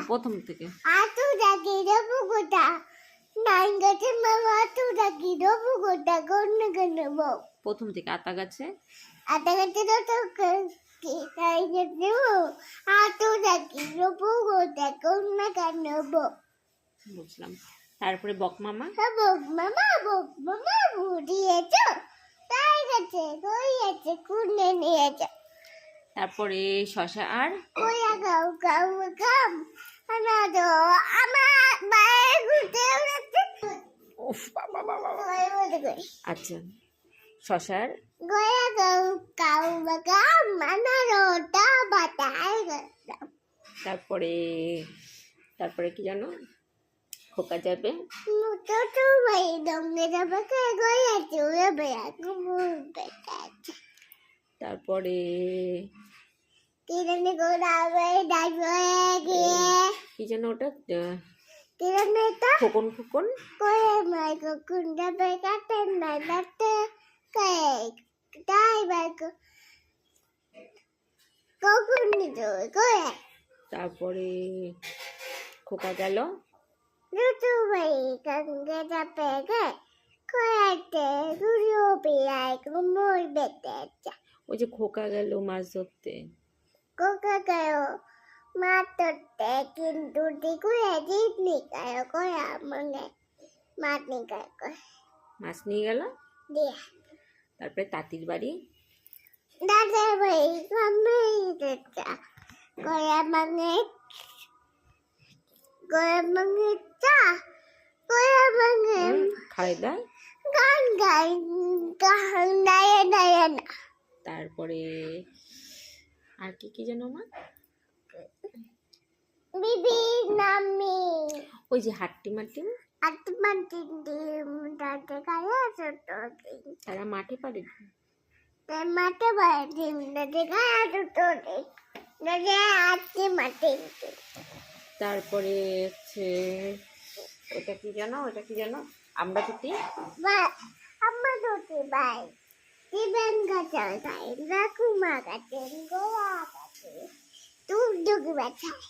প্রথম থেকে। আতু ডাকি দেবো গোটা নাইন গাছে মামা আতু ডাকি দেবো গোটা গন্নে গন্নে বউ প্রথম থেকে আতা গাছে আতা গাছে তো কি তাই দেবো আতু ডাকি দেবো গোটা গন্নে গন্নে বউ। বুঝলাম। তারপরে বক মামা বক মামা বুড়িয়েছ তাই গেছে কই আছে কুনে নিয়েছে। তারপরে শশা আর কইয়া গাও গাও গাম আনাদো আমার বাইরে ঘুরতে উড়াচ্ছে। উফ বাবা বাবা। আচ্ছা শশার কইয়া গাও গাও গাম আনাদো টা বাতায় গেলাম। তারপরে তারপরে কি জানো খোকা যাবে ছোট ভাই দমে যাবে কে কইয়া চুড়ে বেয়া কুমুর বেটাচ্ছে। তারপরে কিরণে গোড়াবে ডাইবে গিয়ে কি যেন ওটা কিরণে তা খোকন খোকন করে মাই কুন্ডা বেকাতে না দাতে কাই তাই বাইক কখন নিতো করে। তারপরে খোকা গেল ছোট ভাই গঙ্গে যাবে গে কয়াতে গুরু বিয়াই কুমুর বেটাচ্ছে। ওই যে খোকা গেল মাছ ধরতে কোকা গায়ো মাততে কিন্তু দিকুয়ে জিতনি গায়ো কয়া মনে মাতনি গায় কয় মাছ নিয়ে গেল। দিয়া তারপরে তাঁতির বাড়ি দাদা ভাই কমে দিতা কয়া মানে চা কয়া মানে খাই দেয়। গান গাই গান দায়ে দায়ে না। তারপরে আর কি কি যেন মা বিবি নামি ওই যে হাট্টি মাটি আত্মান তিন দিন দাদা গায়ে ছোট দিন তারা মাঠে পারে তাই মাঠে বাইরে দিন দাদা গায়ে ছোট দিন দাদা আজকে মাঠে দিন। তারপরে হচ্ছে ওটা কি জানো আমরা দুটি বা আমার দুটি ভাই জীবন গাছাল গাই রাকুমা গাছেন গোয়া গাছে তুক দুকি বাছায়